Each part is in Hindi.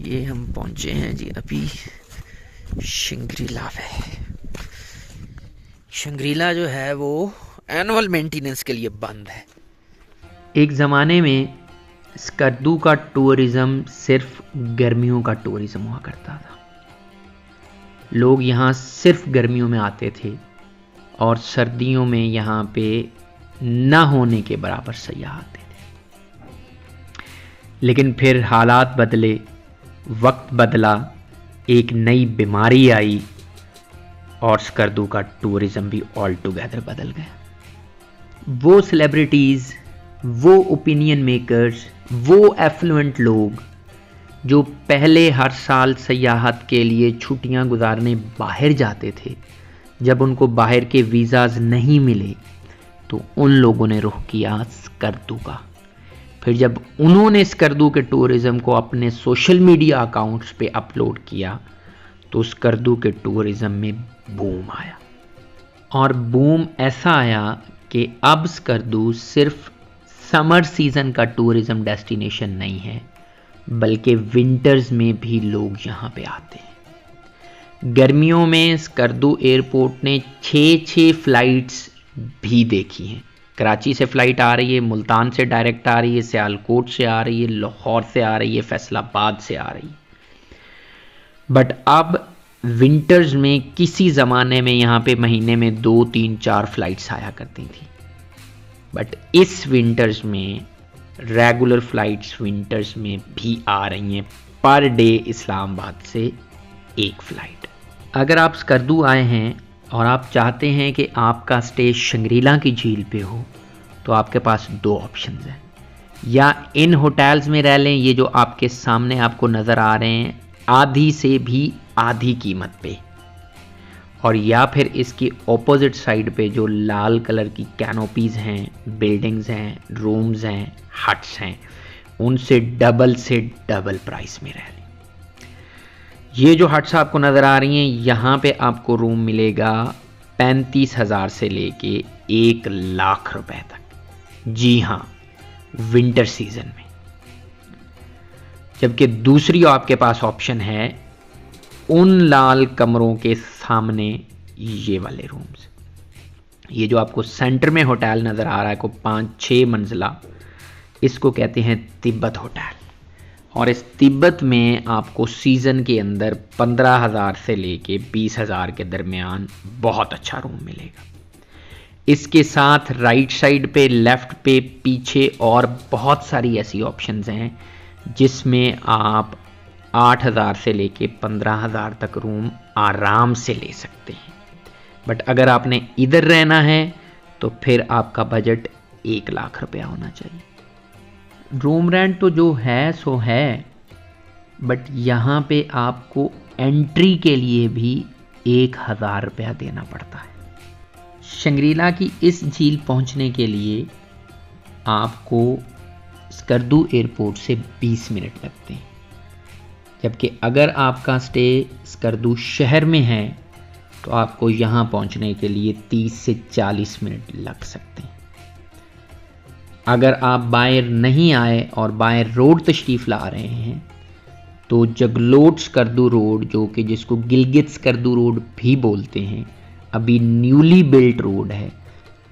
ये हम पहुंचे हैं जी अभी शंग्रीला पे। शंग्रीला जो है वो एनुअल मेंटेनेंस के लिए बंद है। एक ज़माने में स्कर्दू का टूरिज़्म सिर्फ गर्मियों का टूरिज़्म हुआ करता था। लोग यहाँ सिर्फ गर्मियों में आते थे और सर्दियों में यहाँ पे न होने के बराबर सयाह आते थे। लेकिन फिर हालात बदले, वक्त बदला, एक नई बीमारी आई और स्कर्दू का टूरिज़्म भी ऑल टुगेदर बदल गया। वो सेलिब्रिटीज़, वो ओपिनियन मेकर्स, वो एफ्लुएंट लोग जो पहले हर साल सयाहत के लिए छुट्टियां गुजारने बाहर जाते थे, जब उनको बाहर के वीज़ाज़ नहीं मिले तो उन लोगों ने रुख किया स्कर्दू का। फिर जब उन्होंने स्कर्दू के टूरिज़्म को अपने सोशल मीडिया अकाउंट्स पे अपलोड किया तो स्कर्दू के टूरिज़्म में बूम आया। और बूम ऐसा आया कि अब स्कर्दू सिर्फ समर सीज़न का टूरिज़्म डेस्टिनेशन नहीं है, बल्कि विंटर्स में भी लोग यहाँ पे आते हैं। गर्मियों में स्कर्दू एयरपोर्ट ने 6 फ़्लाइट्स भी देखी हैं। कराची से फ़्लाइट आ रही है, मुल्तान से डायरेक्ट आ रही है, सियालकोट से आ रही है, लाहौर से आ रही है, फैसलाबाद से आ रही है। बट अब विंटर्स में किसी ज़माने में यहाँ पे महीने में 2, 3, 4 फ़्लाइट्स आया करती थी, बट इस विंटर्स में रेगुलर फ़्लाइट्स विंटर्स में भी आ रही हैं। पर डे इस्लामाबाद से 1 फ़्लाइट। अगर आप स्कर्दू आए हैं और आप चाहते हैं कि आपका स्टे शंग्रीला की झील पे हो, तो आपके पास 2 ऑप्शंस हैं। या इन होटल्स में रह लें, ये जो आपके सामने आपको नज़र आ रहे हैं, आधी से भी आधी कीमत पे, और या फिर इसकी ऑपोजिट साइड पे जो लाल कलर की कैनोपीज़ हैं, बिल्डिंग्स हैं, रूम्स हैं, हट्स हैं, उनसे डबल से डबल प्राइस में रह लें। ये जो हट्स आपको नज़र आ रही हैं, यहाँ पे आपको रूम मिलेगा 35,000 से लेके 1 लाख रुपए तक। जी हाँ, विंटर सीजन में। जबकि दूसरी आपके पास ऑप्शन है उन लाल कमरों के सामने ये वाले रूम्स। ये जो आपको सेंटर में होटल नज़र आ रहा है को 5-6 मंजिला, इसको कहते हैं तिब्बत होटल। और इस तिब्बत में आपको सीज़न के अंदर 15,000 से लेके 20,000 के दरमियान बहुत अच्छा रूम मिलेगा। इसके साथ राइट साइड पे, लेफ़्ट पे, पीछे और बहुत सारी ऐसी ऑप्शंस हैं जिसमें आप 8,000 से लेके 15,000 तक रूम आराम से ले सकते हैं। बट अगर आपने इधर रहना है तो फिर आपका बजट 1 लाख रुपया होना चाहिए। रूम रेंट तो जो है सो है, बट यहाँ पे आपको एंट्री के लिए भी 1,000 रुपया देना पड़ता है। शंग्रीला की इस झील पहुँचने के लिए आपको स्कर्दू एयरपोर्ट से 20 मिनट लगते हैं, जबकि अगर आपका स्टे स्कर्दू शहर में है तो आपको यहाँ पहुँचने के लिए 30 से 40 मिनट लग सकते हैं। अगर आप बाय नहीं आए और बाय रोड तशरीफ़ ला रहे हैं तो जगलोट स्कर्दू रोड, जो कि जिसको गिलगित स्कर्दू रोड भी बोलते हैं, अभी न्यूली बिल्ट रोड है,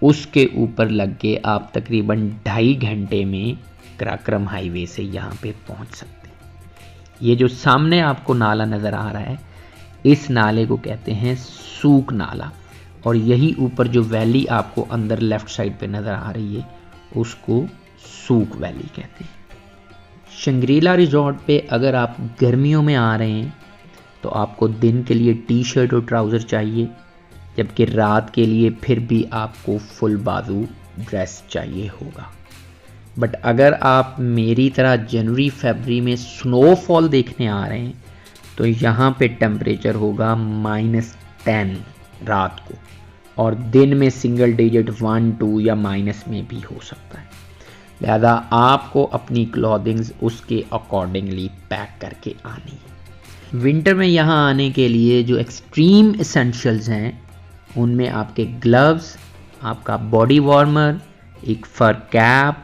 उसके ऊपर लग के आप तकरीबन 2.5 घंटे में कराक्रम हाईवे से यहाँ पे पहुँच सकते हैं। ये जो सामने आपको नाला नज़र आ रहा है, इस नाले को कहते हैं सूक नाला, और यही ऊपर जो वैली आपको अंदर लेफ़्ट साइड पे नज़र आ रही है, उसको सूक वैली कहते हैं। शंग्रीला रिजॉर्ट पे अगर आप गर्मियों में आ रहे हैं तो आपको दिन के लिए टी-शर्ट और ट्राउज़र चाहिए, जबकि रात के लिए फिर भी आपको फुल बाजू ड्रेस चाहिए होगा। बट अगर आप मेरी तरह जनवरी फरवरी में स्नोफॉल देखने आ रहे हैं तो यहाँ पे टेम्परेचर होगा -10 रात को, और दिन में सिंगल डिजिट 1, 2 या माइनस में भी हो सकता है। लिहाजा आपको अपनी क्लॉथिंग्स उसके अकॉर्डिंगली पैक करके आनी है। विंटर में यहाँ आने के लिए जो एक्सट्रीम एसेंशियल्स हैं, उनमें आपके ग्लव्स, आपका बॉडी वार्मर, एक fur cap,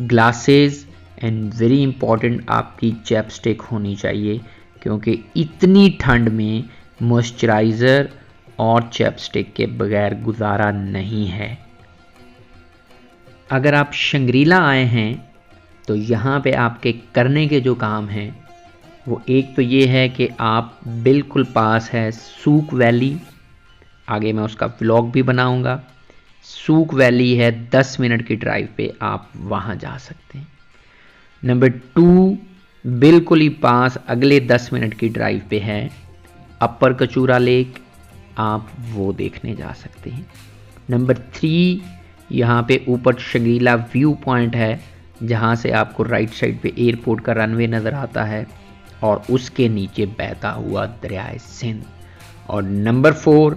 glasses, and very important आपकी चैपस्टिक होनी चाहिए, क्योंकि इतनी ठंड में मॉइस्चराइज़र और चैपस्टिक के बगैर गुजारा नहीं है। अगर आप शंग्रीला आए हैं तो यहाँ पे आपके करने के जो काम हैं वो एक तो ये है कि आप बिल्कुल पास है सूक वैली, आगे मैं उसका व्लॉग भी बनाऊंगा। सूक वैली है 10 मिनट की ड्राइव पे, आप वहाँ जा सकते हैं। नंबर 2, बिल्कुल ही पास अगले 10 मिनट की ड्राइव पे है अपर कचूरा लेक, आप वो देखने जा सकते हैं। नंबर 3, यहाँ पे ऊपर शंग्रीला व्यू पॉइंट है, जहाँ से आपको राइट साइड पे एयरपोर्ट का रनवे नज़र आता है और उसके नीचे बहता हुआ दरियाए सिंध। और नंबर 4,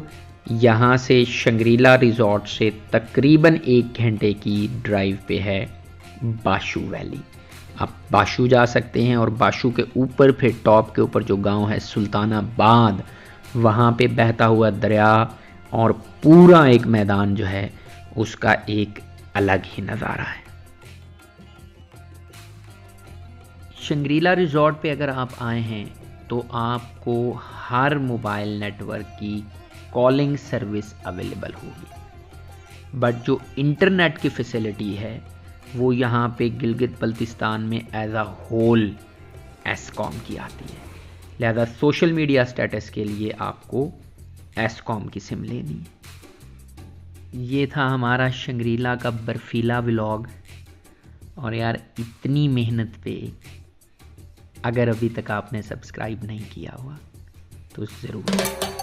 यहाँ से शंग्रीला रिजॉर्ट से तकरीबन 1 घंटे की ड्राइव पे है बाशू वैली। आप बाशू जा सकते हैं और बाशू के ऊपर फिर टॉप के ऊपर जो गांव है सुल्तानाबाद, वहाँ पे बहता हुआ दरिया और पूरा एक मैदान जो है उसका एक अलग ही नज़ारा है। शंग्रीला रिजॉर्ट पे अगर आप आए हैं तो आपको हर मोबाइल नेटवर्क की कॉलिंग सर्विस अवेलेबल होगी, बट जो इंटरनेट की फैसिलिटी है वो यहाँ पे गिलगित बल्तिस्तान में एज अ होल एस्कॉम की आती है। लिहाजा सोशल मीडिया स्टेटस के लिए आपको एस्कॉम की सिम लेनी है। ये था हमारा शंग्रीला का बर्फीला व्लॉग। और यार इतनी मेहनत पे अगर अभी तक आपने सब्सक्राइब नहीं किया हुआ तो ज़रूर